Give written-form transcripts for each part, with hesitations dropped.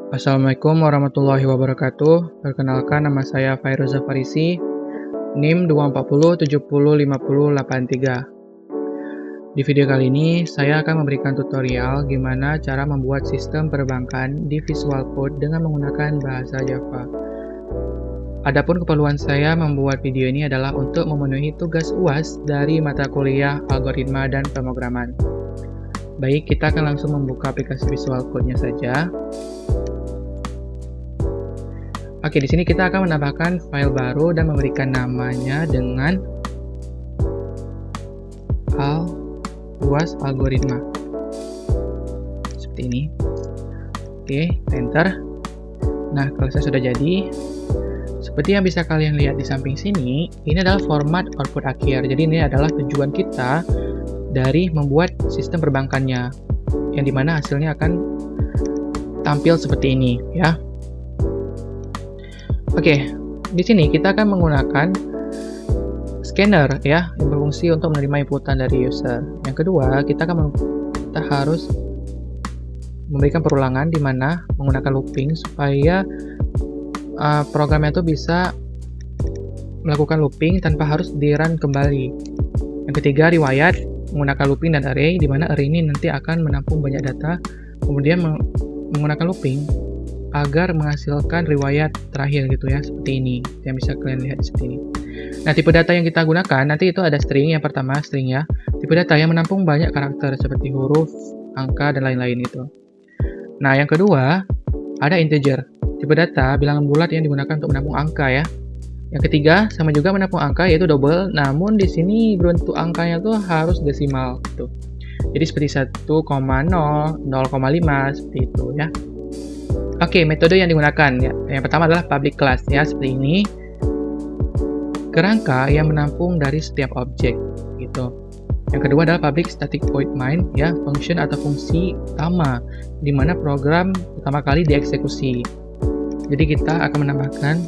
Assalamualaikum warahmatullahi wabarakatuh. Perkenalkan, nama saya Fairuza Farisi, NIM 240705083. Di video kali ini, saya akan memberikan tutorial gimana cara membuat sistem perbankan di Visual Code dengan menggunakan bahasa Java. Adapun keperluan saya membuat video ini adalah untuk memenuhi tugas UAS dari mata kuliah algoritma dan pemrograman. Baik, kita akan langsung membuka aplikasi Visual Code-nya saja. Oke, di sini kita akan menambahkan file baru dan memberikan namanya dengan UAS algoritma. Seperti ini. Oke, enter. Nah, kalau saya sudah jadi, seperti yang bisa kalian lihat di samping sini, ini adalah format output akhir. Jadi ini adalah tujuan kita dari membuat sistem perbankannya, yang dimana hasilnya akan tampil seperti ini, ya. Oke, di sini kita akan menggunakan scanner, ya, yang berfungsi untuk menerima inputan dari user. Yang kedua, kita harus memberikan perulangan di mana menggunakan looping supaya programnya itu bisa melakukan looping tanpa harus di-run kembali. Yang ketiga, riwayat menggunakan looping dan array, di mana array ini nanti akan menampung banyak data, kemudian menggunakan looping agar menghasilkan riwayat terakhir gitu ya, seperti ini yang bisa kalian lihat seperti ini. Nah, tipe data yang kita gunakan nanti itu ada string. Yang pertama string, ya, tipe data yang menampung banyak karakter seperti huruf, angka, dan lain-lain itu. Nah, yang kedua ada integer, tipe data bilangan bulat yang digunakan untuk menampung angka, ya. Yang ketiga sama juga menampung angka, yaitu double, namun di sini bentuk angkanya tuh harus desimal gitu. Jadi seperti 1,0, 0,5 seperti itu, ya. Oke, metode yang digunakan, ya. Yang pertama adalah public class, ya, seperti ini. Kerangka yang menampung dari setiap objek gitu. Yang kedua adalah public static void main, ya, function atau fungsi utama di mana program pertama kali dieksekusi. Jadi kita akan menambahkan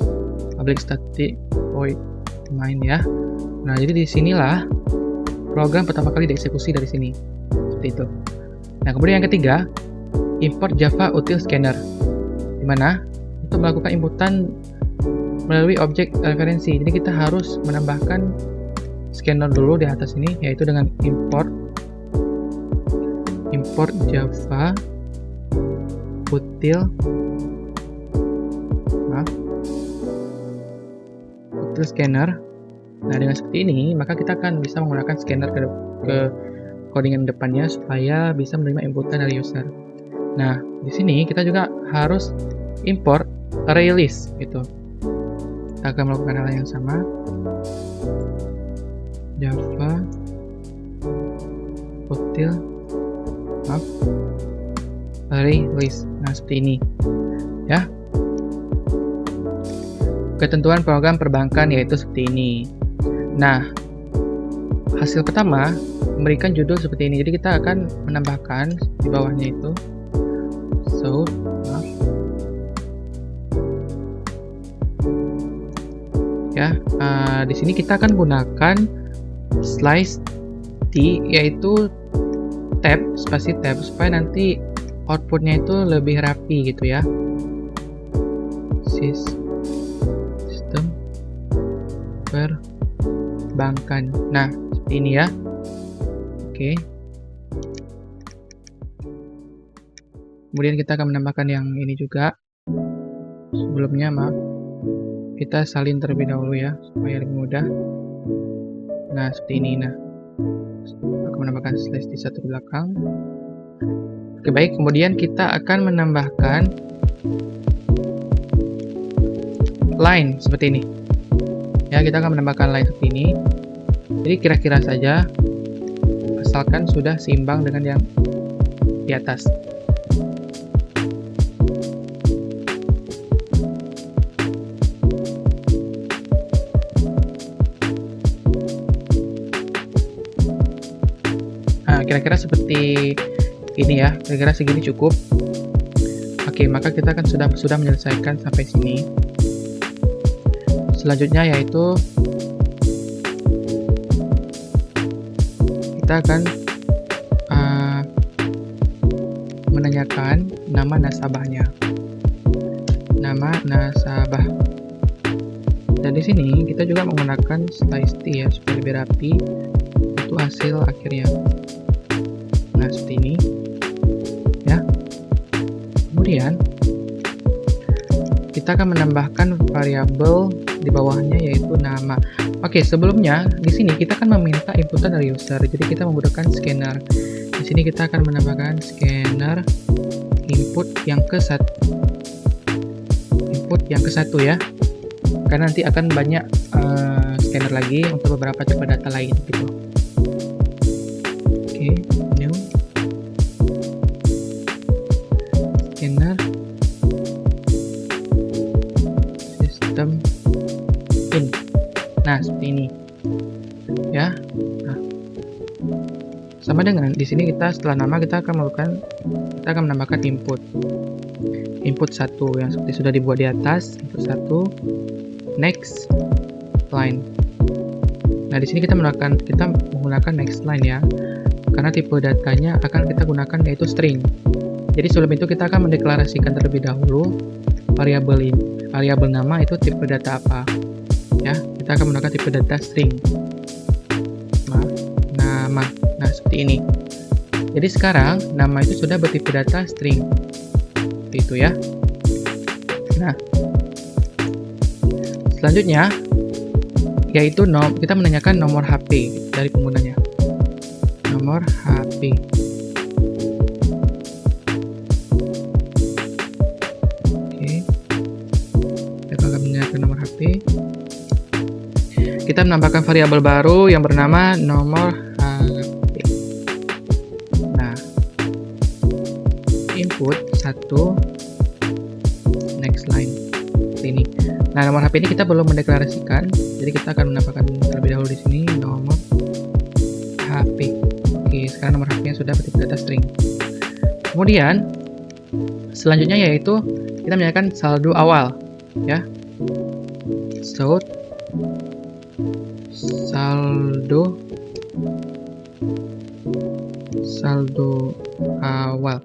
public static void main, ya. Nah, jadi di sinilah program pertama kali dieksekusi dari sini. Seperti itu. Nah, kemudian yang ketiga, import Java util scanner. Di mana untuk melakukan inputan melalui objek referensi. Jadi kita harus menambahkan scanner dulu di atas ini, yaitu dengan import Java util scanner. Nah, dengan seperti ini maka kita akan bisa menggunakan scanner ke codingan depannya supaya bisa menerima inputan dari user. Nah, di sini kita juga harus import array list gitu. Kita akan melakukan hal yang sama. Java util array list. Nah, seperti ini, ya. Ketentuan program perbankan yaitu seperti ini. Nah, hasil pertama memberikan judul seperti ini. Jadi kita akan menambahkan di bawahnya itu ya. Di sini kita akan gunakan slice T, yaitu tab, spasi tab, supaya nanti outputnya itu lebih rapi gitu ya. Sistem perbankan. Nah, seperti ini ya. Oke. Kemudian kita akan menambahkan yang ini juga. Sebelumnya, maaf, kita salin terlebih dahulu ya, supaya lebih mudah. Nah, seperti ini. Nah, aku menambahkan slash di satu belakang. Oke, baik. Kemudian kita akan menambahkan line seperti ini. Ya, kita akan menambahkan line seperti ini. Jadi kira-kira saja, asalkan sudah seimbang dengan yang di atas. Kira-kira seperti ini ya, kira-kira segini cukup. Oke, maka kita akan sudah menyelesaikan sampai sini. Selanjutnya yaitu kita akan menanyakan nama nasabahnya. nama nasabah. Dan di sini kita juga menggunakan slice T ya, supaya lebih rapi itu hasil akhirnya. Nah, seperti ini ya. Kemudian kita akan menambahkan variabel di bawahnya yaitu nama. Oke, sebelumnya di sini kita akan meminta inputan dari user. Jadi kita menggunakan scanner. Di sini kita akan menambahkan scanner input yang ke-1. Input yang ke-1 ya. Karena nanti akan banyak scanner lagi untuk beberapa tipe data lain gitu. Oke, new scanner system in. Nah, seperti ini ya. Nah, sama dengan di sini kita setelah nama kita akan menambahkan input 1 yang seperti sudah dibuat di atas. Input 1 next line. Nah, di sini kita menggunakan next line ya, karena tipe datanya akan kita gunakan yaitu string. Jadi sebelum itu kita akan mendeklarasikan terlebih dahulu variabel nama itu tipe data apa ya. Kita akan menggunakan tipe data string nama. Nah, seperti ini. Jadi sekarang nama itu sudah bertipe data string seperti itu ya. Nah, selanjutnya yaitu kita menanyakan nomor HP dari penggunanya. Nomor HP. Oke. Kita akan menanyakan nomor HP. Kita menambahkan variabel baru yang bernama nomor HP. Nah, input 1 next line ini. Nah, nomor HP ini kita belum mendeklarasikan, jadi kita akan menambahkan terlebih dahulu di sini nomor HP. Oke, sekarang nomor HP-nya sudah bertipe data string. Kemudian selanjutnya yaitu kita menanyakan saldo awal ya. Saldo awal.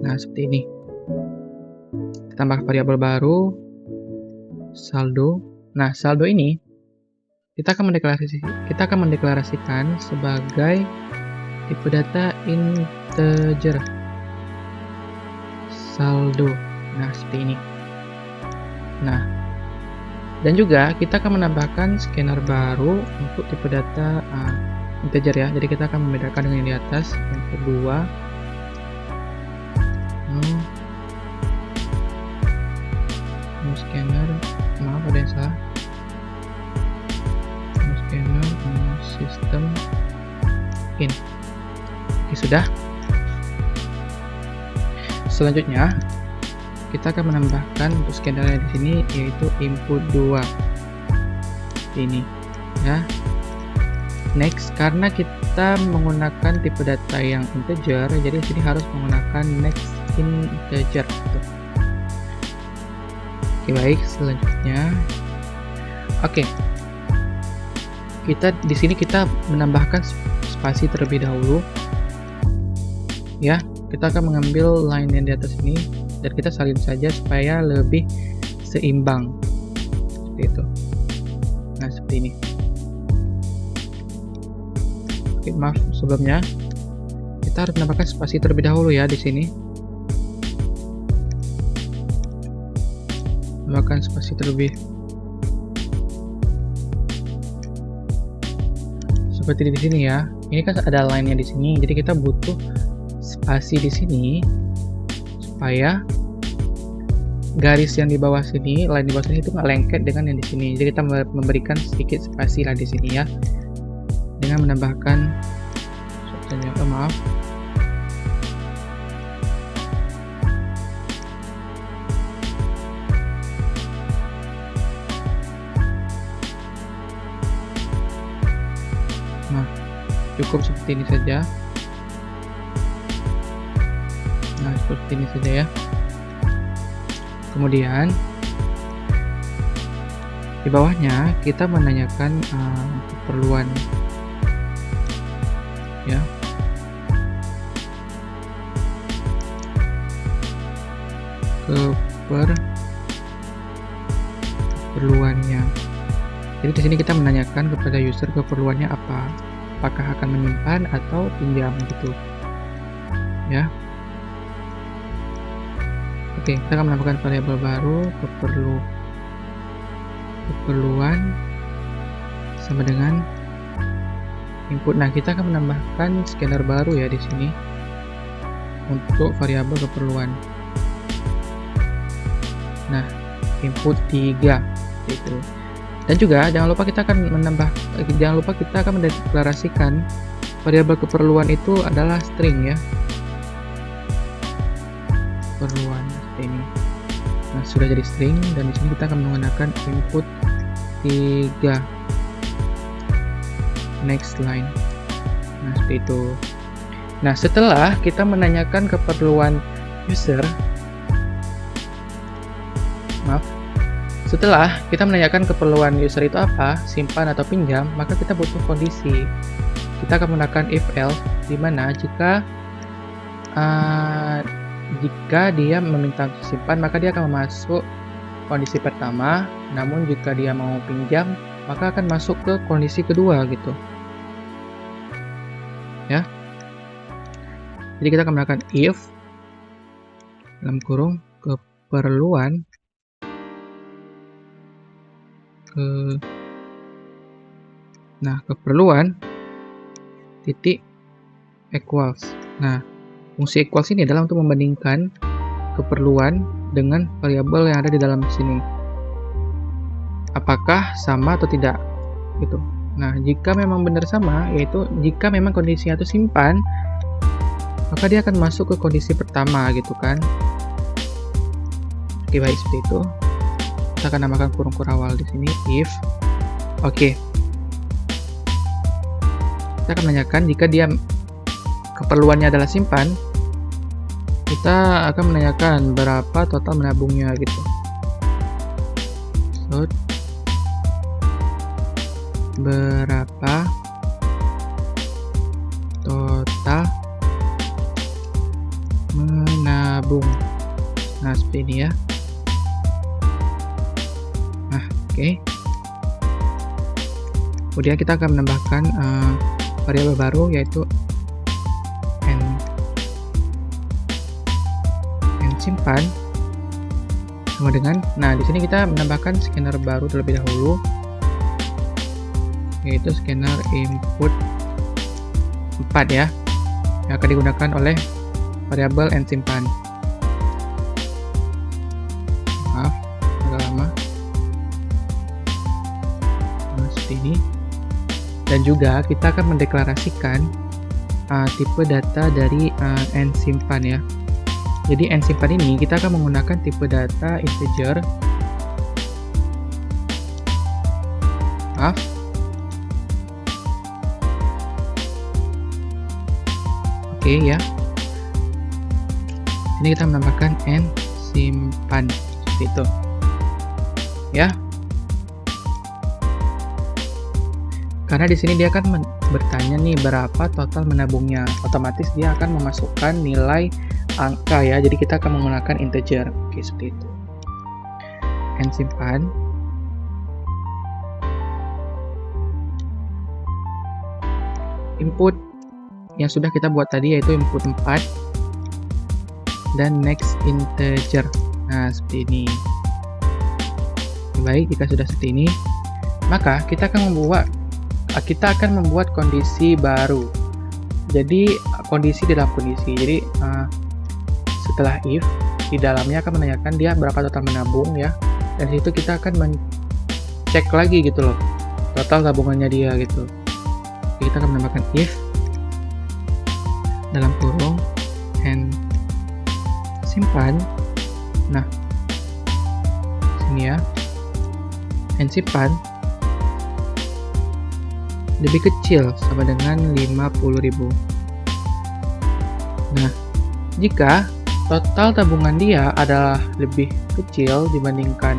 Nah, seperti ini. Tambah variabel baru saldo. Nah, saldo ini kita akan mendeklarasikan sebagai tipe data integer saldo. Nah, seperti ini. Nah, dan juga kita akan menambahkan scanner baru untuk tipe data integer ya. Jadi kita akan membedakan dengan yang di atas. Yang kedua, scanner, maaf ada yang salah. Scanner system in. Oke, sudah. Selanjutnya kita akan menambahkan untuk scanner di sini yaitu input 2 ini ya. Next, karena kita menggunakan tipe data yang integer, jadi di sini harus menggunakan next integer. Oke, baik, selanjutnya. Oke. Di sini kita menambahkan spasi terlebih dahulu. Ya, kita akan mengambil line yang di atas ini dan kita salin saja supaya lebih seimbang. Seperti itu. Nah, seperti ini. Oke, maaf sebelumnya. Kita harus menambahkan spasi terlebih dahulu ya di sini. Tambahkan spasi terlebih seperti di sini ya. Ini kan ada line-nya di sini, jadi kita butuh spasi di sini supaya garis yang di bawah sini, line di bawah sini itu nggak lengket dengan yang di sini. Jadi kita memberikan sedikit spasi lah di sini ya, dengan menambahkan maaf. Nah, cukup seperti ini saja. Nah, seperti ini saja ya. Kemudian di bawahnya kita menanyakan keperluan ya. keperluannya. Jadi di sini kita menanyakan kepada user keperluannya apa, apakah akan menyimpan atau pinjam gitu, ya. Oke, kita akan menambahkan variabel baru keperluan sama dengan input. Nah, kita akan menambahkan scanner baru ya di sini untuk variabel keperluan. Nah, input 3 gitu. Dan juga jangan lupa kita akan mendeklarasikan variabel keperluan itu adalah string ya. Keperluan ini. Nah, sudah jadi string dan di sini kita akan menggunakan input 3 next line. Nah, seperti itu. Nah, setelah kita menanyakan keperluan user, setelah kita menanyakan keperluan user itu apa, simpan atau pinjam, maka kita butuh kondisi. Kita akan menggunakan if else, di mana jika dia meminta untuk simpan, maka dia akan masuk kondisi pertama. Namun jika dia mau pinjam, maka akan masuk ke kondisi kedua gitu. Ya. Jadi kita akan menggunakan if dalam kurung keperluan keperluan titik equals. Nah, fungsi equals ini adalah untuk membandingkan keperluan dengan variabel yang ada di dalam sini. Apakah sama atau tidak gitu. Nah, jika memang benar sama, yaitu jika memang kondisinya itu simpan, maka dia akan masuk ke kondisi pertama gitu kan. Oke, baik, seperti itu. Kita akan namakan kurung kurawal di sini if. Oke. Kita akan menanyakan jika dia keperluannya adalah simpan, kita akan menanyakan berapa total menabungnya gitu. So, berapa total menabung. Nah, seperti ini ya. Oke. Kemudian kita akan menambahkan variabel baru yaitu n simpan sama dengan. Nah, di sini kita menambahkan scanner baru terlebih dahulu, yaitu scanner input 4 ya, yang akan digunakan oleh variabel n simpan. Maaf, agak lama. Ini dan juga kita akan mendeklarasikan tipe data dari n simpan ya. Jadi n simpan ini kita akan menggunakan tipe data integer. Oke ya. Ini kita menambahkan n simpan seperti itu ya. Karena di sini dia akan bertanya nih berapa total menabungnya, otomatis dia akan memasukkan nilai angka ya. Jadi kita akan menggunakan integer. Oke, seperti itu. N simpan. Input yang sudah kita buat tadi yaitu input 4 dan next integer. Nah, seperti ini. Baik, jika sudah seperti ini, maka kita akan membuat kondisi baru. Jadi kondisi dalam kondisi. Jadi setelah if, di dalamnya akan menanyakan dia berapa total menabung ya. Dan situ kita akan cek lagi gitu loh, total tabungannya dia gitu. Jadi kita akan menambahkan if dalam kurung n simpan. Nah, sini ya, n simpan lebih kecil sama dengan 50.000. Nah, jika total tabungan dia adalah lebih kecil dibandingkan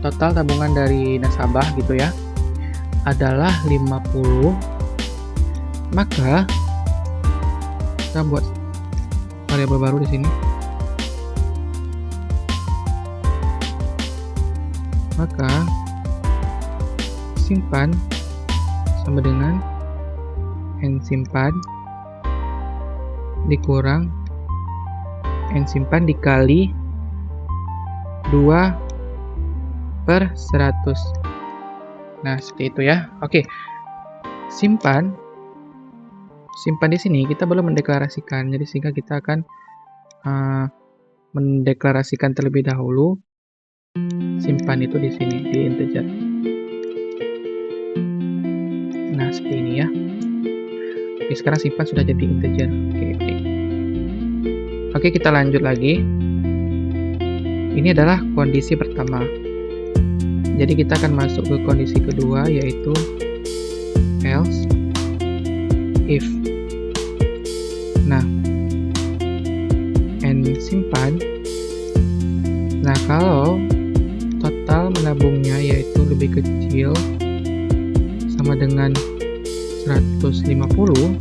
total tabungan dari nasabah gitu ya, adalah 50, maka kita buat variabel baru di sini. maka simpan sama dengan n simpan dikurang n simpan dikali 2/100. Nah, seperti itu ya. Oke. Simpan di sini kita belum mendeklarasikan. Jadi sehingga kita akan mendeklarasikan terlebih dahulu simpan itu di sini di integer. Nah, seperti ini ya. Oke, sekarang simpan sudah jadi integer. Oke, kita lanjut lagi. Ini adalah kondisi pertama. Jadi kita akan masuk ke kondisi kedua, yaitu else if. Nah, n simpan. Nah, kalau total menabungnya yaitu lebih kecil sama dengan 150,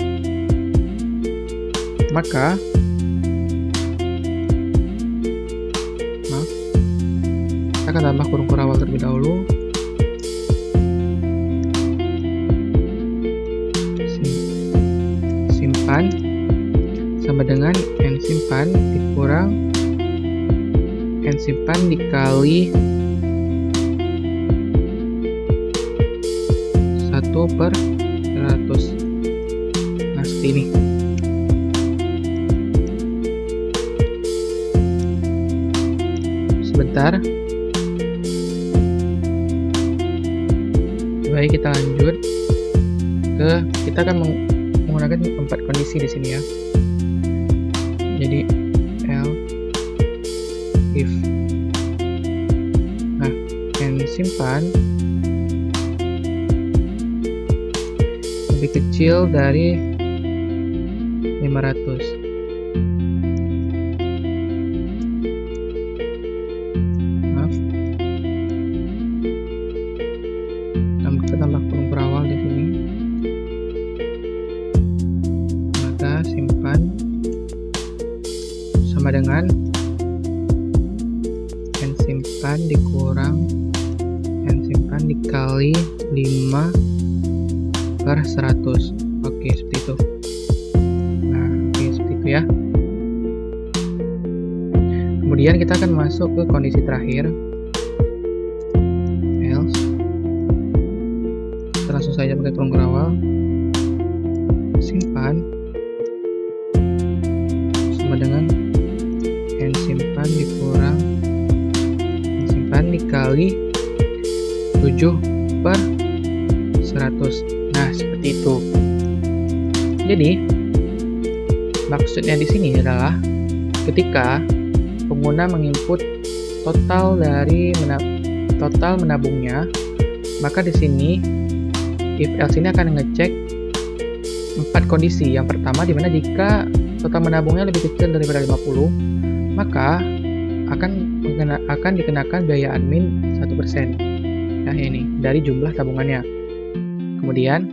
maka kita akan tambah kurung awal terlebih dahulu. Simpan sama dengan n simpan dikurang n simpan dikali 1/100. Nah, seperti ini. Sebentar. Baik, kita lanjut ke kita akan menggunakan 4 kondisi di sini ya. Jadi else if. Nah, n simpan lebih kecil dari 500. Tambah kurung berawal di sini, maka simpan sama dengan n simpan dikurang n simpan dikali 5/100. Oke, seperti itu. Nah, oke, seperti itu ya. Kemudian kita akan masuk ke kondisi terakhir, else. Langsung saja pakai kurung awal, simpan sama dengan n simpan dikurang n simpan dikali 7/100. Nah, seperti itu. Jadi maksudnya di sini adalah ketika pengguna menginput total menabungnya, maka di sini if else ini akan ngecek 4 kondisi. Yang pertama, dimana jika total menabungnya lebih kecil daripada 50, maka akan dikenakan biaya admin 1%. Nah, ini dari jumlah tabungannya. Kemudian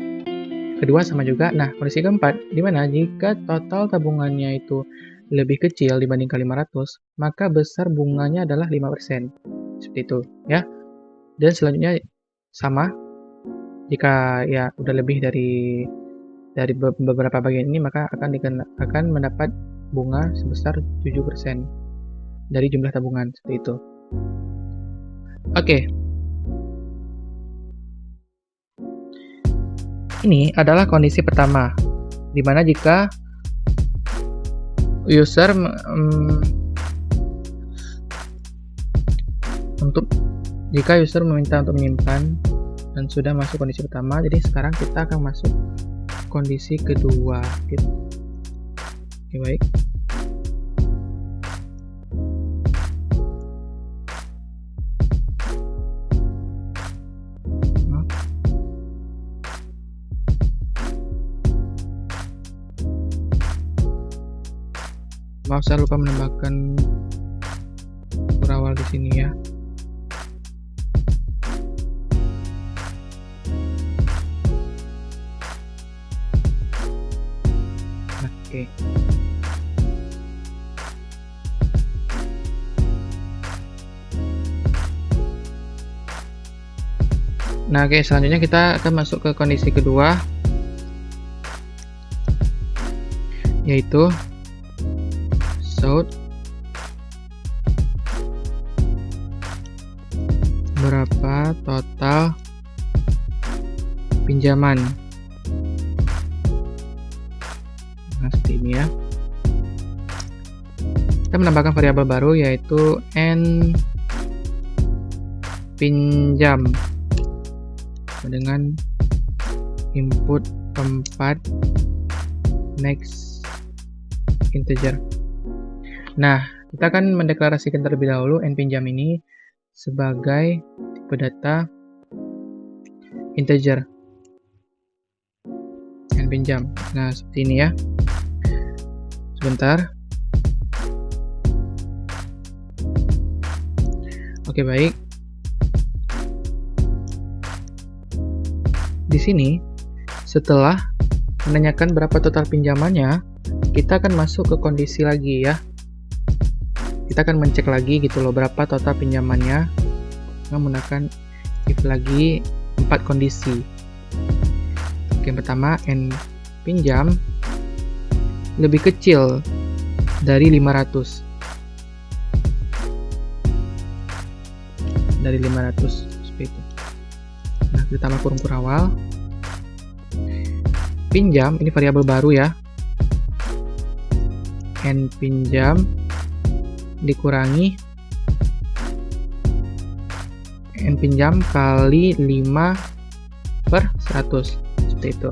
kedua sama juga. Nah, kondisi keempat, dimana jika total tabungannya itu lebih kecil dibandingkan 500, maka besar bunganya adalah 5%. Seperti itu ya. Dan selanjutnya sama. Jika ya udah lebih dari beberapa bagian ini, maka akan mendapat bunga sebesar 7% dari jumlah tabungan, seperti itu. Oke. Ini adalah kondisi pertama, dimana jika user meminta untuk menyimpan dan sudah masuk kondisi pertama. Jadi sekarang kita akan masuk kondisi kedua gitu. Oke, baik. Maaf, saya lupa menambahkan berawal di sini ya. Oke. Nah, oke, selanjutnya kita akan masuk ke kondisi kedua, yaitu show berapa total pinjaman. Nah, seperti ini ya. Kita menambahkan variabel baru yaitu n pinjam dengan input 4 next integer. Nah, kita akan mendeklarasikan terlebih dahulu n pinjam ini sebagai tipe data integer. N pinjam. Nah, seperti ini ya. Sebentar. Oke, baik. Di sini, setelah menanyakan berapa total pinjamannya, kita akan masuk ke kondisi lagi ya. Kita akan mencek lagi gitu loh, berapa total pinjamannya menggunakan if lagi 4 kondisi. Oke, yang pertama, n pinjam lebih kecil dari 500. Dari 500 seperti itu. Nah, kita tambah kurung kurawal. Pinjam, ini variabel baru ya. N pinjam dikurangi N pinjam kali 5/100. Seperti itu.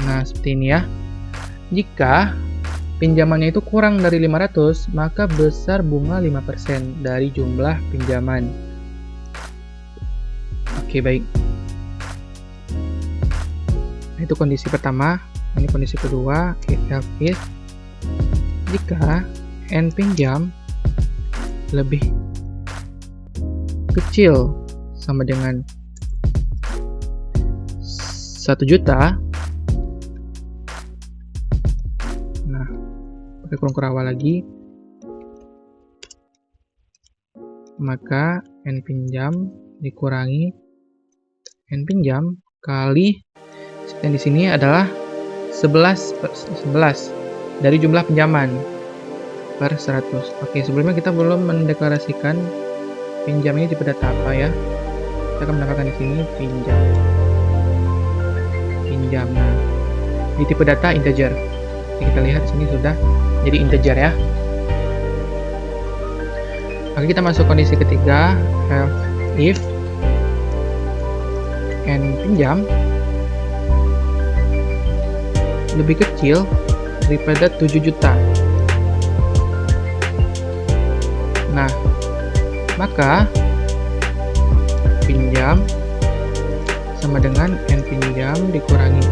Nah, seperti ini ya. Jika pinjamannya itu kurang dari 500, maka besar bunga 5% dari jumlah pinjaman. Oke, baik. Itu kondisi pertama. Ini kondisi kedua, if jika n pinjam lebih kecil sama dengan 1 juta. Nah, pakai kurung kurawal lagi, maka n pinjam dikurangi n pinjam kali yang di sini adalah 11 dari jumlah pinjaman per 100. Oke, sebelumnya kita belum mendeklarasikan pinjam ini tipe data apa ya. Kita akan menambahkan di sini pinjam. Nah, di tipe data integer. Jadi kita lihat sini sudah jadi integer ya. Oke, kita masuk kondisi ketiga, if n pinjam lebih kecil daripada 7 juta. Nah, maka pinjam sama dengan n pinjam dikurangi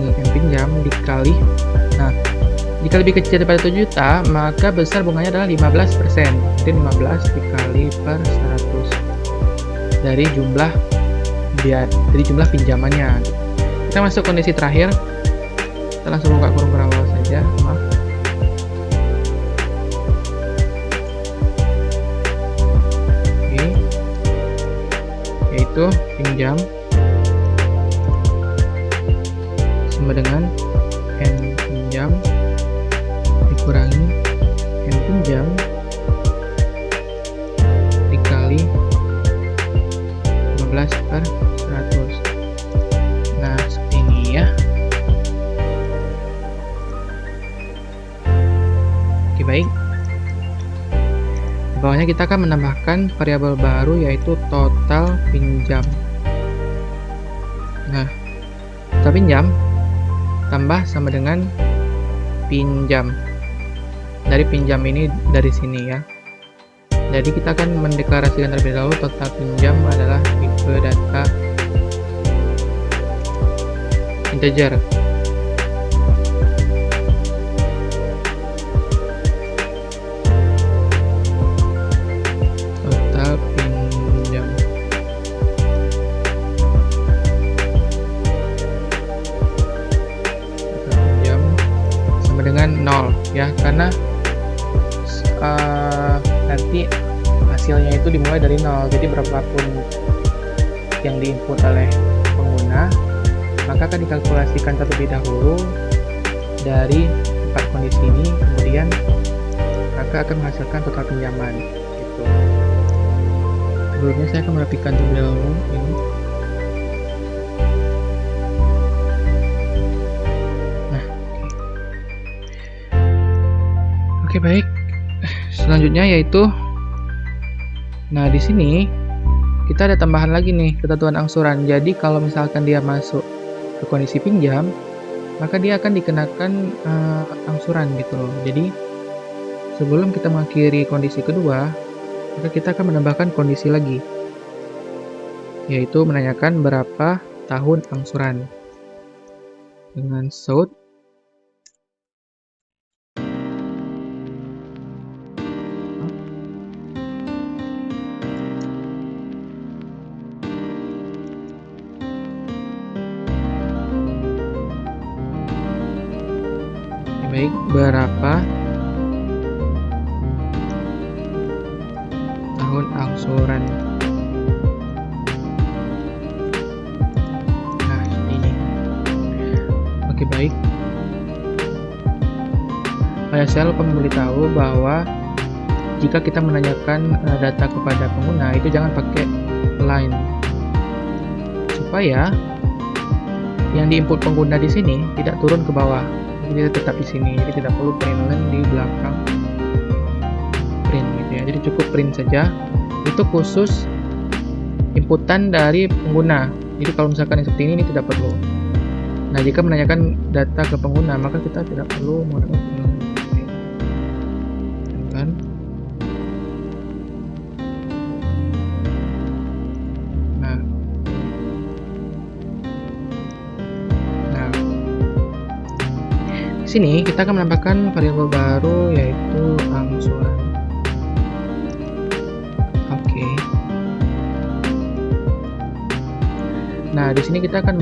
n pinjam dikali. Nah, jika lebih kecil daripada 7 juta, maka besar bunganya adalah 15%. Jadi 15 dikali per 100 dari jumlah pinjamannya. Kita masuk kondisi terakhir. Kita langsung buka kurung kurawal saja. Maaf. Oke. Yaitu pinjam sama dengan n pinjam dikurangi n pinjam dikali 15 per 100. Nah, seperti ini ya. Oke, baik. Di bawahnya kita akan menambahkan variabel baru yaitu total pinjam. Nah, total pinjam tambah sama dengan pinjam. Dari pinjam ini dari sini ya. Jadi kita akan mendeklarasikan terlebih dahulu total pinjam adalah tipe data integer. Total pinjam. Total pinjam sama dengan 0 ya, karena nanti hasilnya itu dimulai dari nol. Jadi berapapun yang diinput oleh pengguna, maka akan dikalkulasikan terlebih dahulu dari 4 kondisi ini, kemudian maka akan menghasilkan total pinjaman. Gitu. Sebelumnya saya akan merapikan terlebih dahulu ini. Nah, oke baik. Selanjutnya yaitu, nah di sini kita ada tambahan lagi nih, ketentuan angsuran. Jadi kalau misalkan dia masuk ke kondisi pinjam, maka dia akan dikenakan angsuran gitu loh. Jadi sebelum kita mengakhiri kondisi kedua, maka kita akan menambahkan kondisi lagi, yaitu menanyakan berapa tahun angsuran dengan SOUT baik, berapa tahun angsuran. Nah, seperti ini. Oke, baik. saya lupa memberitahu bahwa jika kita menanyakan data kepada pengguna, itu jangan pakai line, supaya yang diinput pengguna di sini tidak turun ke bawah. Jadi tetap di sini, jadi tidak perlu print line di belakang print gitu ya. Jadi cukup print saja. Itu khusus inputan dari pengguna. Jadi kalau misalkan yang seperti ini tidak perlu. Nah, jika menanyakan data ke pengguna, maka kita tidak perlu menggunakan kan. Sini kita akan menambahkan variabel baru, yaitu angsuran. Oke. Nah, di sini kita akan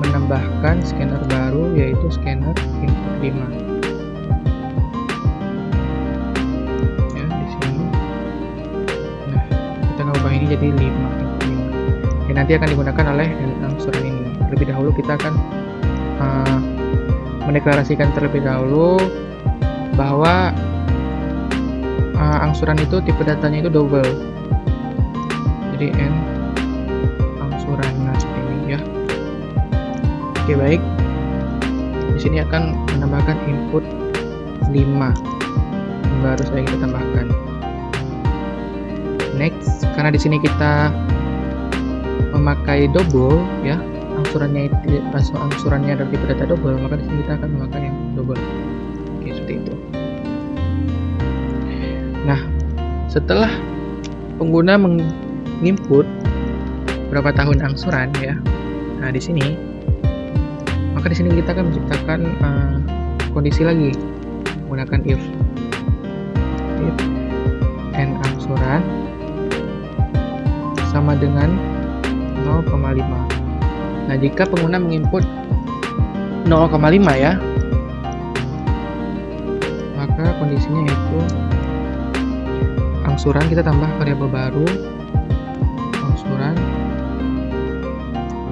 menambahkan scanner baru, yaitu scanner input 5. Ya, di sini. Nah, kita akan ubah ini jadi 5. Yang nanti akan digunakan oleh angsuran ini. Lebih dahulu kita akan mendeklarasikan terlebih dahulu bahwa angsuran itu tipe datanya itu double. Jadi N angsuran, nah seperti ini ya. Oke, baik. Di sini akan menambahkan input 5 yang baru saja kita tambahkan. Next, karena di sini kita memakai double ya, angsurannya dari tipe data double, maka di sini kita akan memakai yang double. Oke, seperti itu. Nah, setelah pengguna menginput berapa tahun angsuran ya, nah di sini, maka di sini kita akan menciptakan kondisi lagi menggunakan if n angsuran sama dengan 0,5. Nah, jika pengguna menginput 0,5 ya, maka kondisinya yaitu angsuran, kita tambah variabel baru angsuran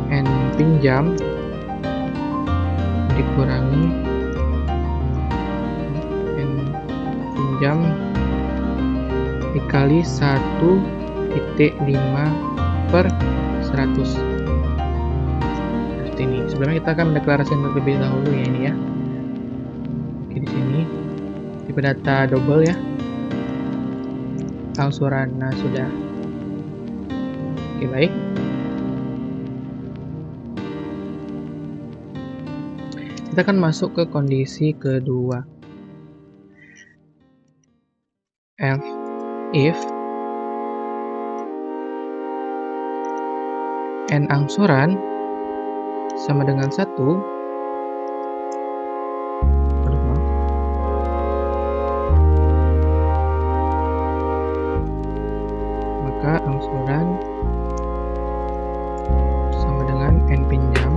n pinjam dikurangi n pinjam dikali 1,5 per 100. Ini sebelumnya kita akan mendeklarasikan terlebih dahulu ya ini ya. Oke, di sini tipe data double ya, angsuran. Nah, sudah. Oke, baik. Kita akan masuk ke kondisi kedua. If n angsuran sama dengan 1, maka angsuran sama dengan n pinjam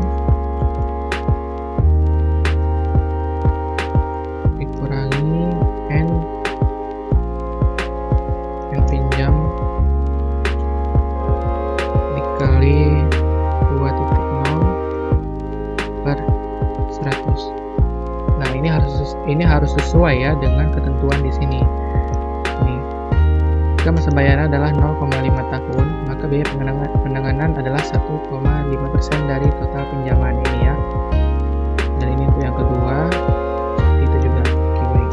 dikurangi n ini harus sesuai ya dengan ketentuan di sini. Nih, jika masa bayaran adalah 0,5 tahun, maka biaya penanganan adalah 1,5% dari total pinjaman ini ya. Dan ini untuk yang kedua, seperti itu juga. Oke, baik.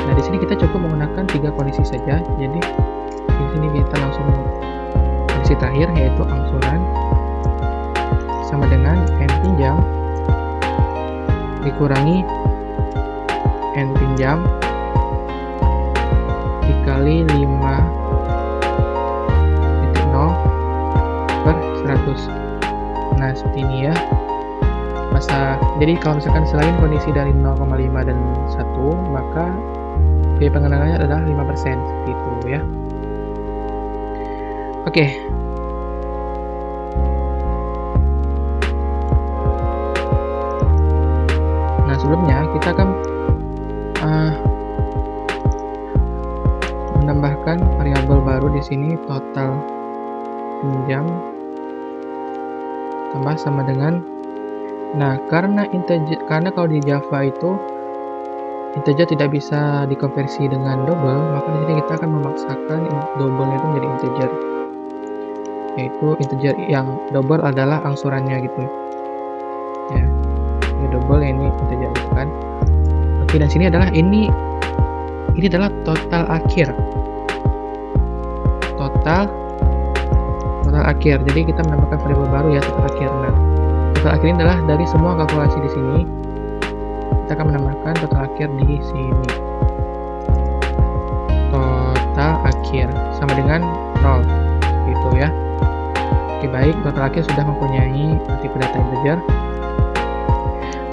Nah, di sini kita cukup menggunakan 3 kondisi saja. Jadi di sini kita langsung kondisi terakhir, yaitu angsuran sama dengan N pinjam dikurangi N pinjam dikali 5,0 per 100. Nah, seperti ini ya. Jadi kalau misalkan selain kondisi dari 0,5 dan 1, maka biaya pengenangannya adalah 5%, seperti itu ya. Oke. Nah, sebelumnya kita akan menambahkan variabel baru di sini, total pinjam tambah sama dengan, nah karena kalau di Java itu integer tidak bisa dikonversi dengan double, maka di sini kita akan memaksakan double-nya itu menjadi integer, yaitu integer yang double adalah angsurannya gitu ya. Ini double, ini integer gitu kan. Oke, dan sini adalah ini adalah total akhir. Total akhir. Jadi kita menambahkan variabel baru ya, total akhir. Nah, total akhir ini adalah dari semua kalkulasi di sini. Kita akan menambahkan total akhir di sini. Total akhir sama dengan 0. Gitu ya. Oke, baik, total akhir sudah mempunyai tipe data integer.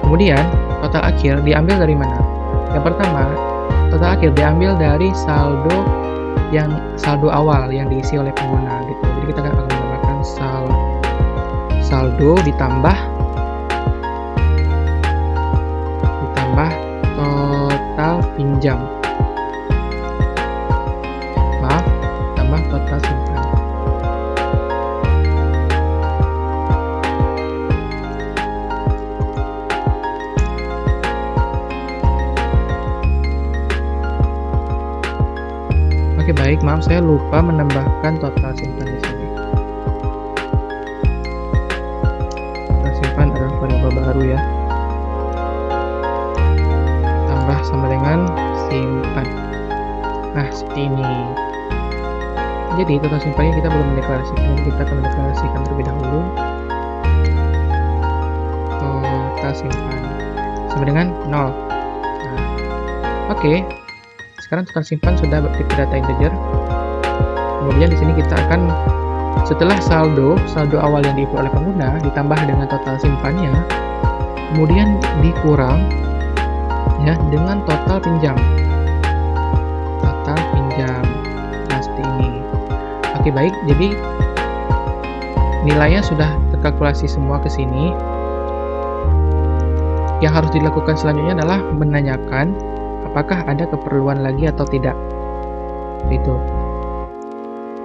Kemudian, total akhir diambil dari mana? Yang pertama, total akhir diambil dari saldo awal yang diisi oleh pengguna gitu. Jadi kita akan menambahkan saldo ditambah total pinjam. Maaf, tambah total simpan. Oke, baik, maaf saya lupa menambahkan total simpan di sini. Total simpan adalah variabel baru ya. Tambah sama dengan simpan. Nah, seperti ini. Jadi total simpannya kita belum mendeklarasikan, jadi kita akan mendeklarasikan terlebih dahulu. Total simpan sama dengan 0. Nah, oke. Sekarang total simpan sudah bertipe data integer. Kemudian di sini kita akan, setelah saldo awal yang diinput oleh pengguna ditambah dengan total simpannya, kemudian dikurang ya dengan total pinjam. Total pinjam. Nah, seperti ini. Oke, baik. Jadi nilainya sudah terkalkulasi semua ke sini. Yang harus dilakukan selanjutnya adalah menanyakan apakah ada keperluan lagi atau tidak. Itu.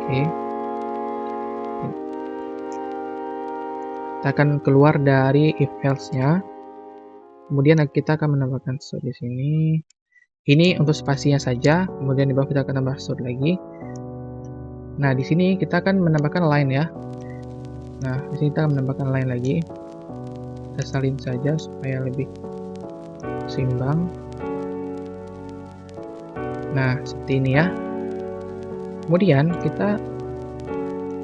Oke. Kita akan keluar dari if else-nya. Kemudian kita akan menambahkan sort di sini. Ini untuk spasinya saja. Kemudian di bawah kita akan tambah sort lagi. Nah, di sini kita akan menambahkan line ya. Nah, di sini kita akan menambahkan line lagi. Kita salin saja supaya lebih seimbang. Nah, seperti ini ya. Kemudian kita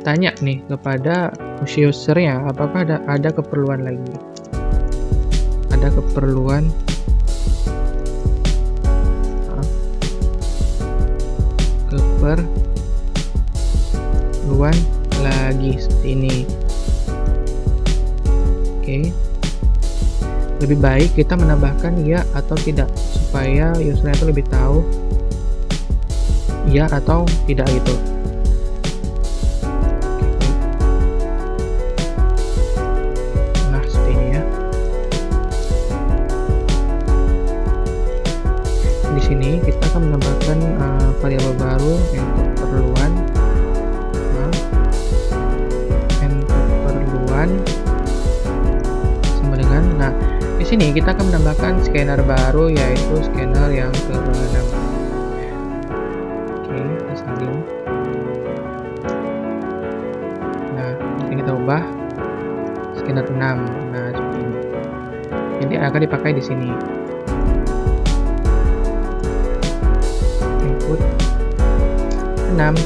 tanya nih kepada usernya, apakah ada keperluan lagi. Ada keperluan lagi seperti ini. Oke. Lebih baik kita menambahkan ya atau tidak supaya usernya itu lebih tahu ya atau tidak gitu. Nah, seperti ini ya. Di sini kita akan menambahkan variabel baru yang keperluan sama dengan, nah di sini kita akan menambahkan scanner baru, yaitu scanner yang ke-6. Oke, kita salin. Nah, ini kita ubah scanner 6. Nah, seperti ini. Ini akan dipakai di sini. Input 6.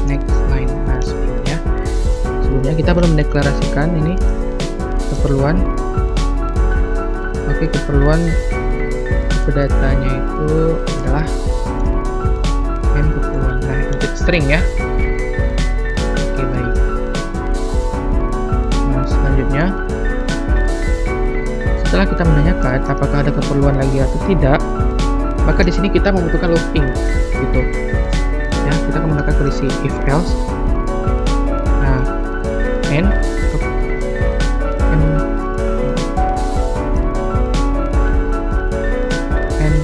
Next line. Nah, seperti ini ya. Sebelumnya kita perlu mendeklarasikan ini keperluan. Oke, keperluan datanya itu adalah keperluan. Nah, input string ya. Oke, baik. Nah, selanjutnya setelah kita menanyakan apakah ada keperluan lagi atau tidak, maka di sini kita membutuhkan looping gitu. Ya, kita akan menggunakan kondisi if else. Nah, and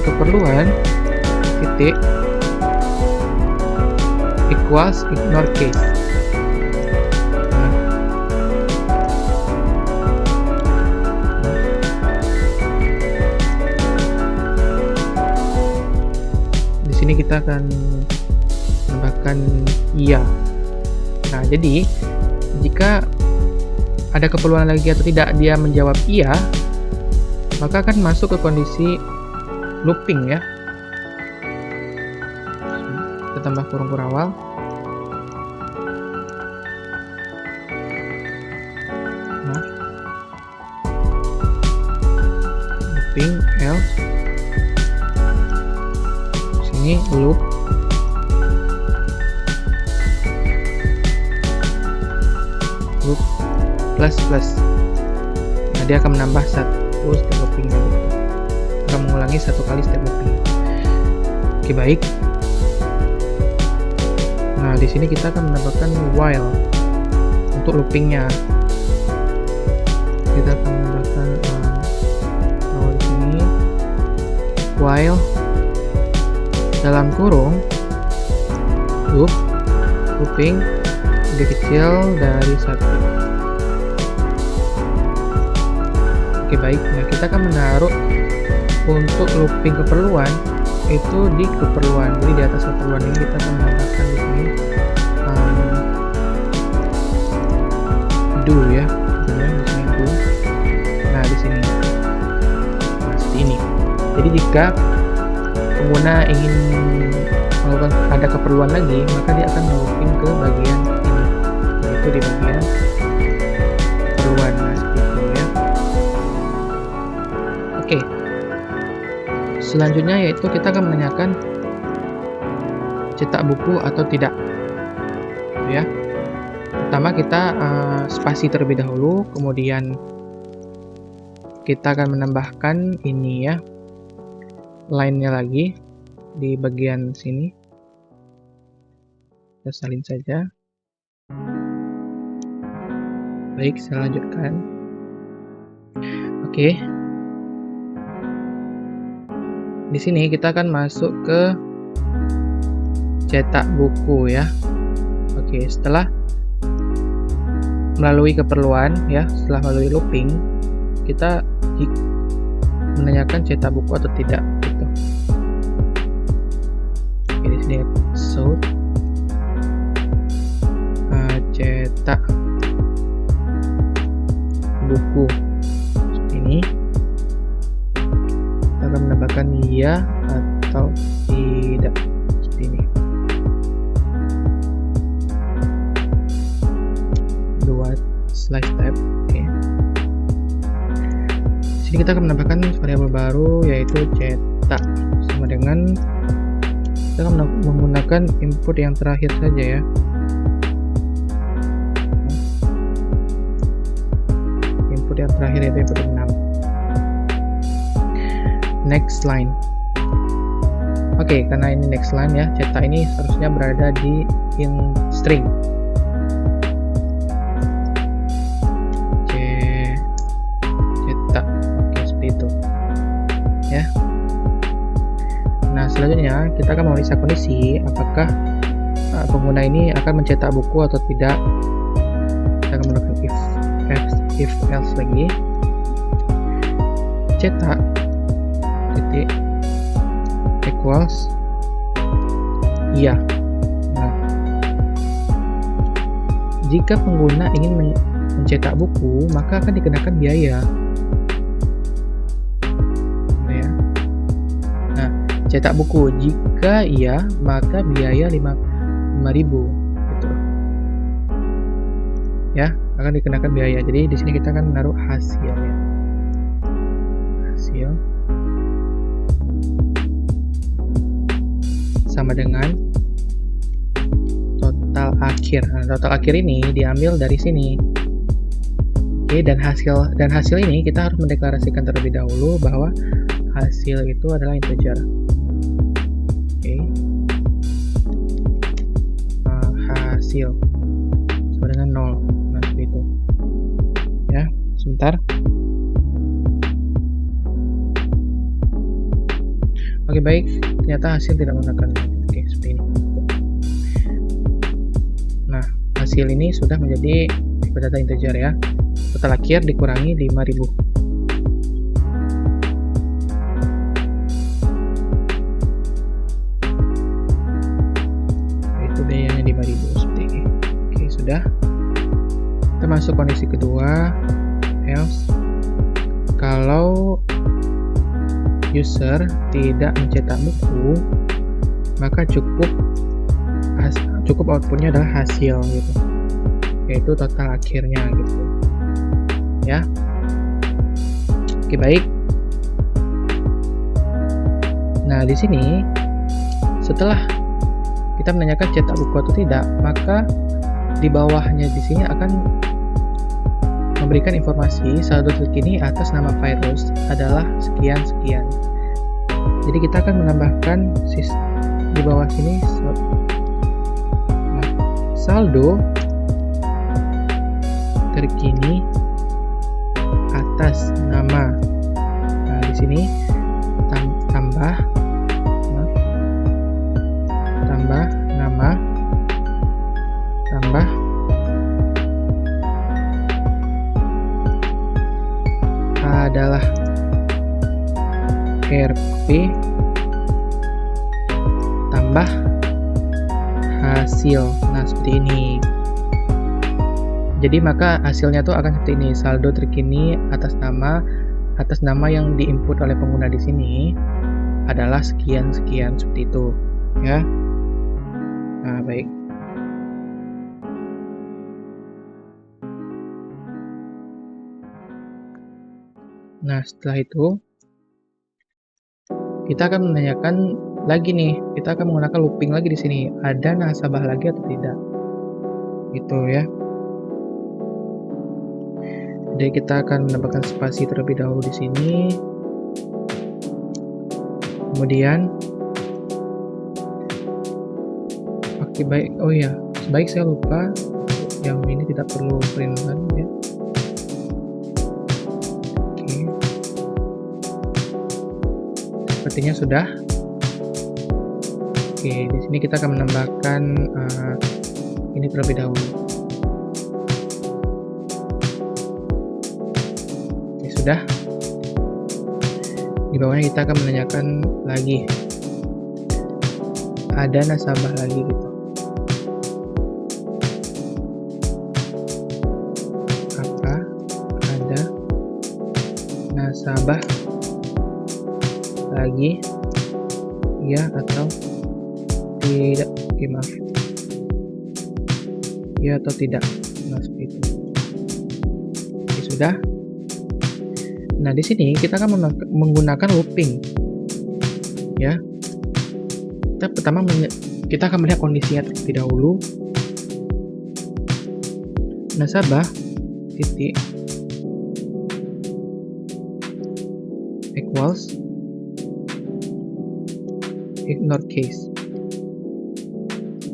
keperluan titik equals ignore case. Di sini kita akan menambahkan iya. Nah, jadi jika ada keperluan lagi atau tidak dia menjawab iya, maka akan masuk ke kondisi looping ya. Kita tambah kurung awal. Nah, looping else. Sini loop. Loop plus plus. Nah, dia akan menambah satu step loopingnya gitu. Akan mengulangi satu kali step looping. Oke, baik. Nah, di sini kita akan menambahkan while untuk loopingnya. Kita akan menambahkan awal di sini while dalam kurung looping lebih kecil dari 1. Oke, baik. Nah, kita akan menaruh untuk looping keperluan itu di keperluan. Jadi di atas keperluan ini kita akan menambahkan di sini do ya, di sini do. Nah, di sini seperti ini. Jadi jika pengguna ingin melakukan ada keperluan lagi, maka dia akan looping ke bagian ini, yaitu di bagian keperluan. Nah, seperti itu ya. Oke. Selanjutnya yaitu kita akan menanyakan cetak buku atau tidak, ya. Pertama kita spasi terlebih dahulu, kemudian kita akan menambahkan ini ya, line-nya lagi di bagian sini. Kita salin saja. Baik, saya lanjutkan. Oke. Di sini kita akan masuk ke cetak buku ya. Oke, setelah melalui keperluan ya, setelah melalui looping, kita menanyakan cetak buku atau tidak gitu. Oke, di sini show cetak buku seperti ini. Kita akan menambahkan iya atau tidak seperti ini. Dua slice tab. Oke. Sini kita akan menambahkan variabel baru yaitu cetak, sama dengan kita akan menggunakan input yang terakhir saja ya. Input yang terakhir yaitu input 6. Next line. Oke, karena ini next line ya, cetak ini seharusnya berada di in string. Cetak. Oke, seperti itu. Ya. Nah, selanjutnya kita akan memeriksa kondisi apakah pengguna ini akan mencetak buku atau tidak. Kita akan menggunakan if else lagi. cetak titik equals iya. Nah, jika pengguna ingin mencetak buku, maka akan dikenakan biaya. Ya. Nah, cetak buku jika iya, maka biaya 5.000 gitu. Ya, akan dikenakan biaya. Jadi di sini kita akan menaruh hasil ya. Hasil sama dengan total akhir. Nah, total akhir ini diambil dari sini. Oke, dan hasil ini kita harus mendeklarasikan terlebih dahulu bahwa hasil itu adalah integer. Oke. Hasil sama dengan 0. Nah, seperti itu. Ya, sebentar. Oke, baik. Ternyata hasil tidak menggunakan. Oke, seperti ini. Nah, hasil ini sudah menjadi tipe data integer ya. Total akhir dikurangi 5.000. Itu biayanya 5.000 seperti ini. Oke, sudah. Kita masuk kondisi kedua. Else kalau user tidak mencetak buku, maka cukup outputnya adalah hasil gitu, yaitu total akhirnya gitu ya. Oke, baik. Nah, di sini setelah kita menanyakan cetak buku atau tidak, maka di bawahnya di sini akan memberikan informasi saldo terkini atas nama virus adalah sekian-sekian. Jadi kita akan menambahkan di bawah sini saldo terkini atas nama. Nah, di sini tambah nama tambah adalah RP tambah hasil. Nah, seperti ini. Jadi maka hasilnya tuh akan seperti ini, saldo terkini atas nama yang diinput oleh pengguna di sini adalah sekian-sekian seperti itu, ya. Nah, baik. Nah, setelah itu kita akan menanyakan lagi nih, kita akan menggunakan looping lagi di sini. Ada nasabah lagi atau tidak? Gitu ya. Jadi kita akan menambahkan spasi terlebih dahulu di sini. Kemudian oke, baik. Oh ya, baik, saya lupa yang ini tidak perlu perintilan ya. Sepertinya sudah. Oke, di sini kita akan menambahkan ini terlebih dahulu. Oke, sudah. Di bawahnya kita akan menanyakan lagi. Ada nasabah lagi gitu. Apa ada nasabah lagi, ya atau tidak? Oke, maaf, ya atau tidak. Nah, seperti itu. Oke, sudah. Nah, di sini kita akan menggunakan looping ya. Pertama kita akan melihat kondisinya terlebih dahulu. Nasabah titik equals ignore case.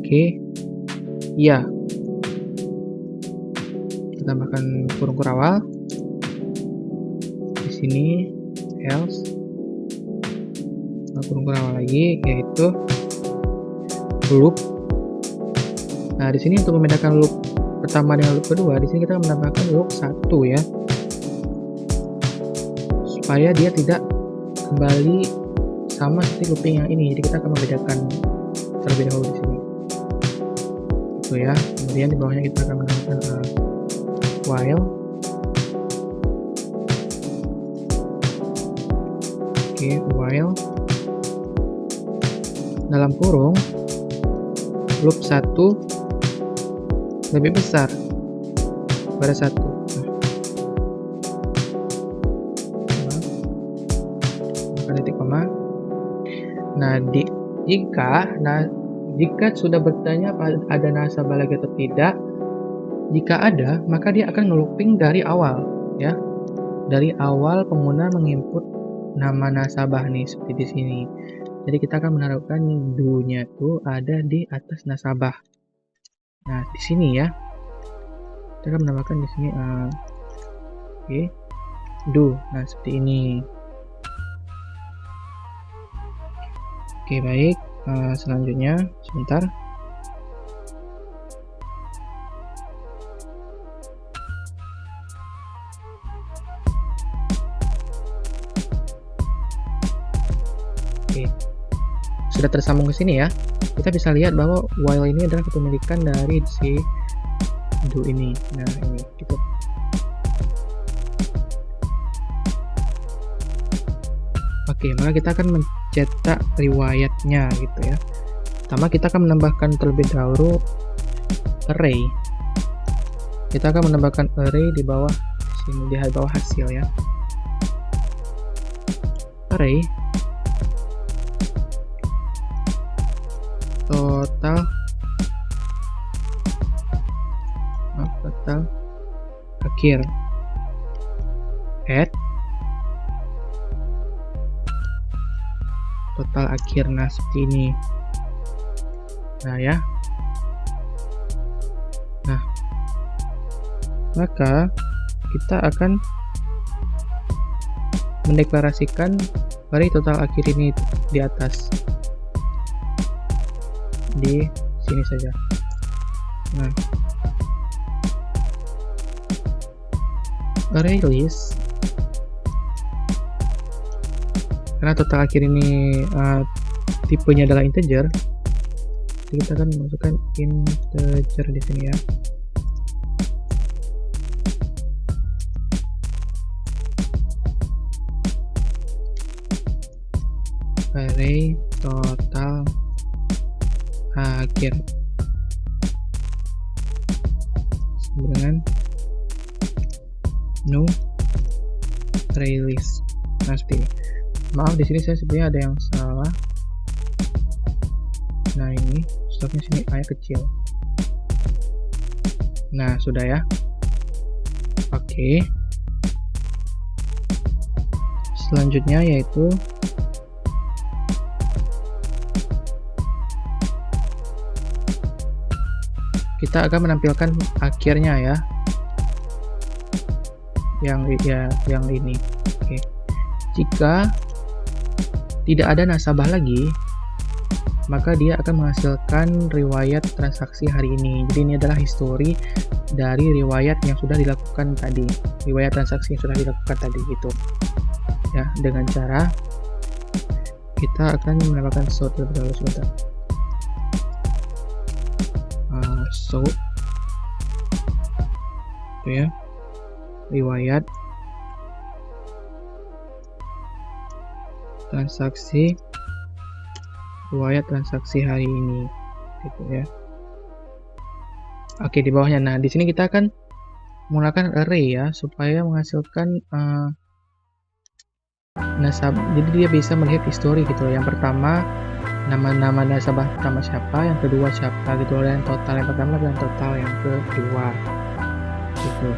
Oke, iya. Kita tambahkan kurung kurawal di sini, else kurung kurawal lagi, yaitu loop. Nah, di sini untuk membedakan loop pertama dengan loop kedua, di sini kita menambahkan loop 1 ya, supaya dia tidak kembali sama seperti looping yang ini. Jadi kita akan membedakan terlebih dahulu di sini. Itu ya. Kemudian di bawahnya kita akan menambahkan while. Oke, while dalam kurung loop 1 lebih besar pada 1. Maka titik koma. Nah, jika sudah bertanya ada nasabah lagi atau tidak, jika ada, maka dia akan nge-looping dari awal, ya. Dari awal pengguna menginput nama nasabah nih, seperti di sini. Jadi kita akan menaruhkan do-nya tuh ada di atas nasabah. Nah, di sini ya. Kita akan menambahkan di sini oke, do. Nah, seperti ini. Oke, baik. Selanjutnya, sebentar. Oke, sudah tersambung ke sini ya. Kita bisa lihat bahwa while ini adalah kepemilikan dari si do ini. Nah, ini gitu. Oke, maka kita akan mencetak riwayatnya gitu ya. Pertama kita akan menambahkan terlebih dahulu array. Kita akan menambahkan array di bawah sini, di bawah hasil ya. Array total akhir add total akhir. Nah, seperti ini. Nah ya. Nah, maka kita akan mendeklarasikan array total akhir ini di atas, di sini saja. Nah, array list, karena total akhir ini tipenya adalah integer, jadi kita akan masukkan integer di sini ya. Array total akhir sama dengan no array list. Nah, seperti ini. Maaf, di sini saya sebenarnya ada yang salah. Nah, ini stopnya sini ayat kecil. Nah, sudah ya. Oke. Selanjutnya yaitu kita akan menampilkan akhirnya ya. Yang ini. Oke. Jika tidak ada nasabah lagi, maka dia akan menghasilkan riwayat transaksi hari ini. Jadi ini adalah histori dari riwayat yang sudah dilakukan tadi, riwayat transaksi yang sudah dilakukan tadi gitu ya. Dengan cara kita akan menambahkan sort terlebih dahulu sebentar. Sort itu ya, riwayat transaksi hari ini gitu ya. Oke, di bawahnya. Nah, di sini kita akan menggunakan array ya, supaya menghasilkan nasabah. Jadi dia bisa melihat histori gitu. Yang pertama nama nasabah pertama siapa, yang kedua siapa gitu, dan total yang pertama dan total yang kedua gitu.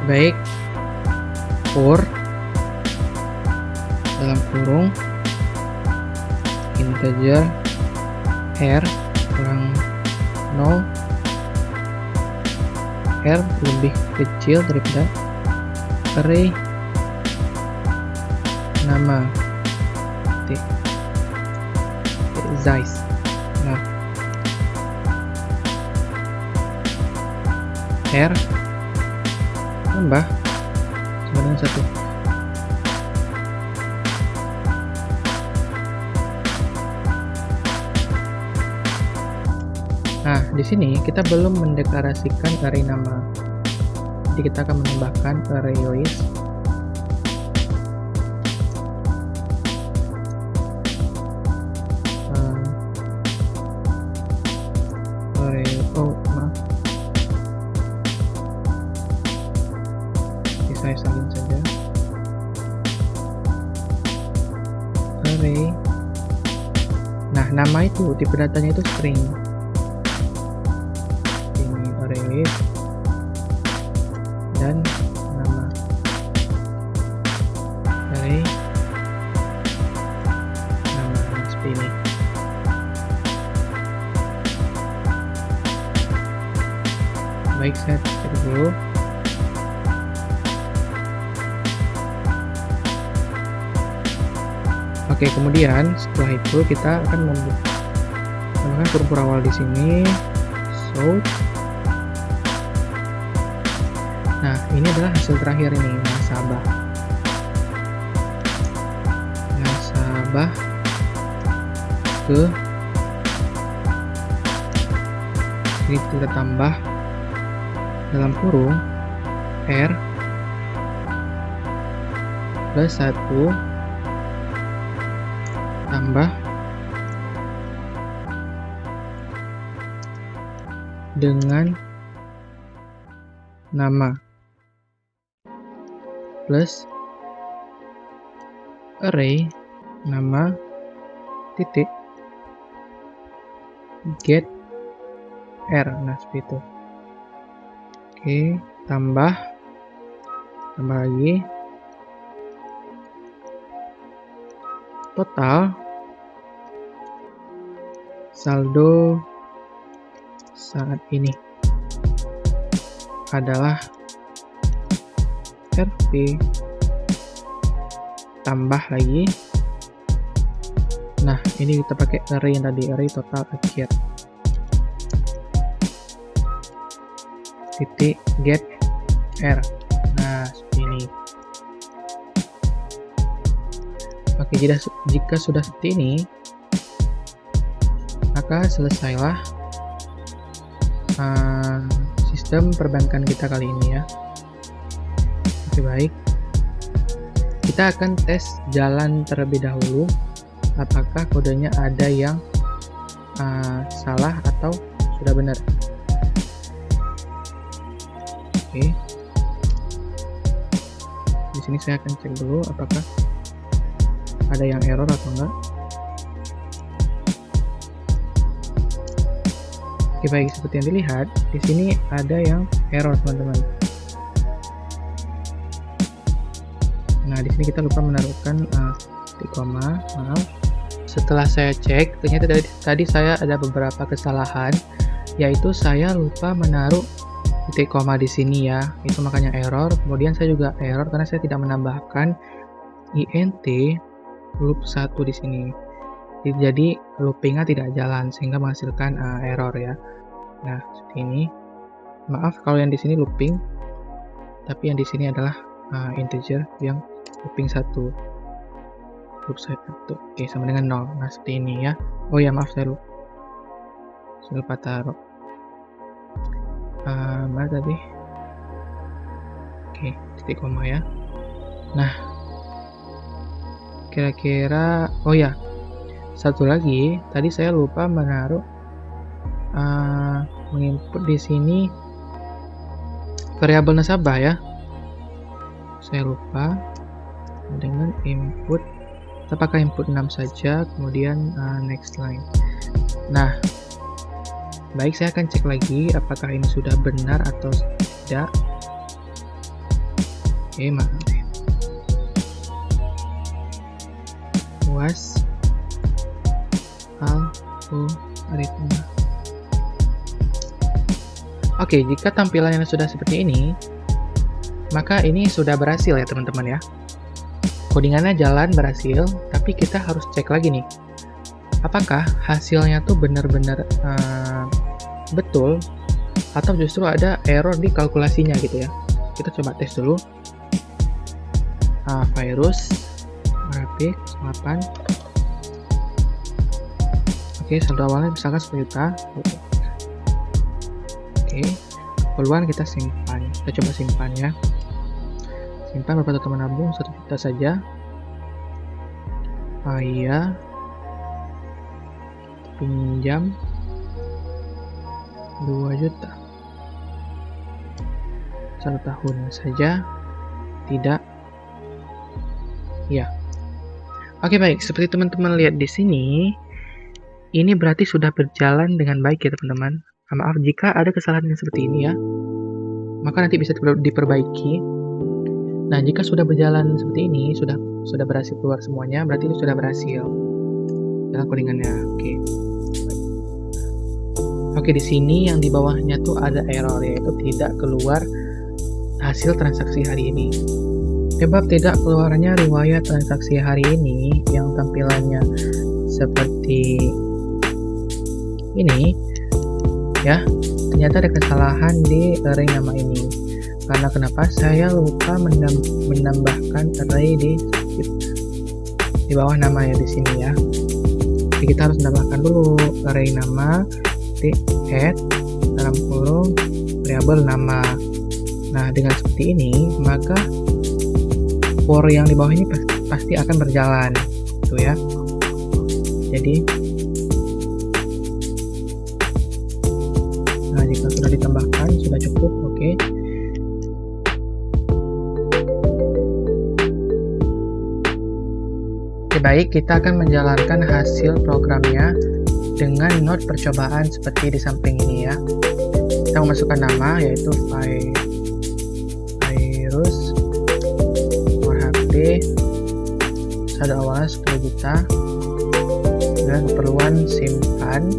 Baik, for dalam kurung integer r kurang 0, r lebih kecil daripada array nama size. Nah, R tambah sama dengan 1. Nah, di sini kita belum mendeklarasikan array nama. Jadi kita akan menambahkan array list saya salin saja array. Nah, nama itu tipe datanya itu string. Ini array list dan nama array nama seperti ini. Baik, saya cek dulu. Oke, kemudian setelah itu kita akan menambahkan huruf awal di sini. So, nah ini adalah hasil terakhir ini, nasabah. Nasabah ke ini kita tambah dalam kurung R plus 1 tambah dengan nama plus array nama titik get R. Nah, seperti itu. Oke, tambah lagi total saldo saat ini adalah RP tambah lagi. Nah, ini kita pakai array yang tadi, array total akhir titik get R. Nah, seperti ini. Oke, jika sudah seperti ini, maka selesailah sistem perbankan kita kali ini ya. Oke, baik. Kita akan tes jalan terlebih dahulu, apakah kodenya ada yang salah atau sudah benar. Oke. Di sini saya akan cek dulu apakah ada yang error atau enggak. Oke, baik, seperti yang dilihat di sini ada yang error, teman-teman. Nah, di sini kita lupa menaruhkan titik koma. Maaf. Setelah saya cek, ternyata tadi saya ada beberapa kesalahan, yaitu saya lupa menaruh titik koma di sini ya. Itu makanya error. Kemudian saya juga error karena saya tidak menambahkan int loop 1 di sini. Jadi loopingnya tidak jalan sehingga menghasilkan error ya. Nah, seperti ini. Maaf kalau yang di sini looping, tapi yang di sini adalah integer yang looping 1. Loop 1. Oke, sama dengan 0. Nah, seperti ini ya. Oh ya, maaf saya lupa taruh. Mana tadi? Oke, titik koma ya. Nah, kira-kira oh ya, satu lagi tadi saya lupa menaruh menginput di sini variabel nasabah ya. Saya lupa dengan input, kita pakai input 6 saja, kemudian next line. Nah, baik, saya akan cek lagi apakah ini sudah benar atau tidak. Oke, maaf. Was algoritma. Oke, jika tampilannya sudah seperti ini, maka ini sudah berhasil ya teman-teman ya. Codingannya jalan, berhasil, tapi kita harus cek lagi nih, apakah hasilnya tuh benar-benar betul atau justru ada error di kalkulasinya gitu ya. Kita coba tes dulu. Virus RP 08. Oke, saldo awalnya misalkan 10 juta. Oke, keperluan kita simpan. Kita coba simpan ya. Simpan berapa total menabung? 1 juta saja. Iya. Pinjam 2 juta. 1 tahun saja. Tidak. Ya. Oke, baik. Seperti teman-teman lihat di sini, ini berarti sudah berjalan dengan baik ya, teman-teman. Maaf jika ada kesalahan yang seperti ini ya. Maka nanti bisa diperbaiki. Nah, jika sudah berjalan seperti ini, sudah berhasil keluar semuanya, berarti itu sudah berhasil. Jalan codingannya. Oke. Oke, di sini yang di bawahnya tuh ada error, yaitu tidak keluar hasil transaksi hari ini. Sebab tidak keluarnya riwayat transaksi hari ini yang tampilannya seperti ini ya, ternyata ada kesalahan di array nama ini. Karena kenapa? Saya lupa menambahkan array di bawah nama ya di sini ya. Jadi kita harus menambahkan dulu array nama di add dalam kurung variabel nama. Nah, dengan seperti ini maka for yang di bawah ini pasti akan berjalan gitu ya. Jadi nah, jika sudah ditambahkan sudah cukup. Oke. Oke, baik, kita akan menjalankan hasil programnya dengan node percobaan seperti di samping ini ya. Kita memasukkan nama yaitu virus saldo awalnya 10 juta dan keperluan simpan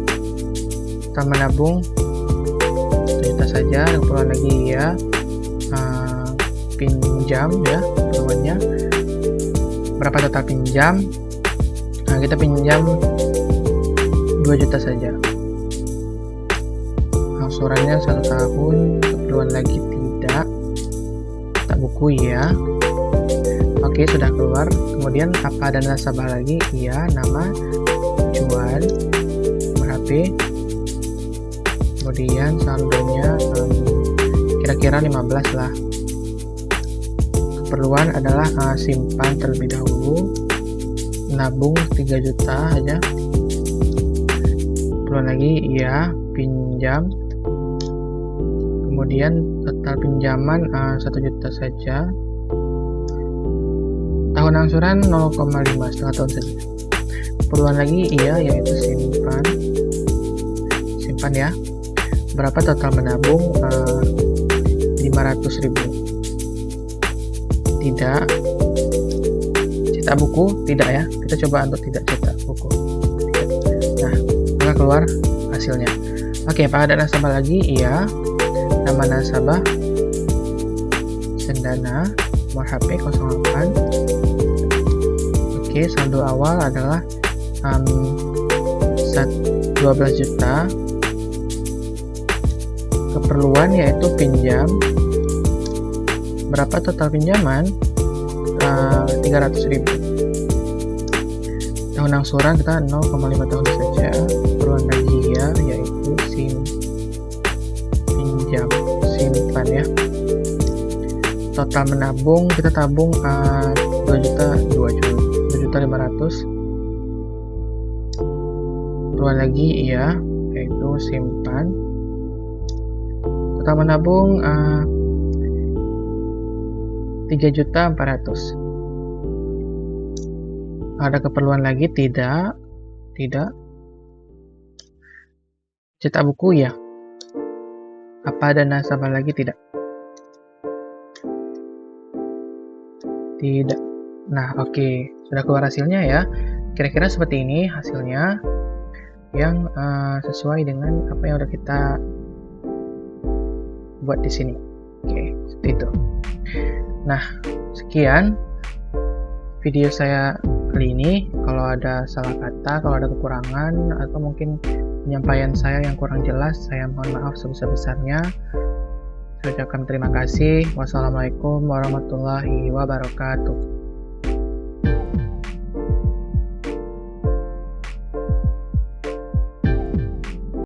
kita menabung 1 juta saja, dan keperluan lagi ya pinjam ya, keperluannya berapa total pinjam. Nah, kita pinjam 2 juta saja, angsurannya 1 tahun, keperluan lagi tidak, tak buku ya. Oke, sudah keluar. Kemudian apa ada nasabah lagi? Iya, nama Juan, nomor HP. Kemudian saldonya kira-kira 15 lah. Keperluan adalah simpan terlebih dahulu, nabung 3 juta aja. Keperluan lagi iya, pinjam. Kemudian total pinjaman 1 juta saja. Tahun angsuran 0,5, setengah tahun saja. Keperluan lagi iya, yaitu simpan ya. Berapa total menabung? 500.000. Tidak. Cetak buku? Tidak ya. Kita coba untuk tidak cetak buku. Nah, maka keluar hasilnya. Oke, apa ada nasabah lagi? Iya. Nama nasabah Sendana, nomor HP 08. Oke, saldo awal adalah 12 juta. Keperluan yaitu pinjam. Berapa total pinjaman? 300.000. Tahun angsuran kita 0,5 tahun saja. Keperluan lagi ya, yaitu simpan ya. Total menabung kita tabung 2.500.000. Keperluan lagi iya, yaitu simpan. Total menabung 3.400.000. Ada keperluan lagi? Tidak. Cetak buku ya. Apa ada nasabah lagi? Tidak. Nah, oke, sudah keluar hasilnya ya. Kira-kira seperti ini hasilnya yang sesuai dengan apa yang udah kita buat di sini. Oke, seperti itu. Nah, sekian video saya kali ini. Kalau ada salah kata, kalau ada kekurangan, atau mungkin penyampaian saya yang kurang jelas, saya mohon maaf sebesar-besarnya. Saya ucapkan terima kasih. Wassalamualaikum warahmatullahi wabarakatuh.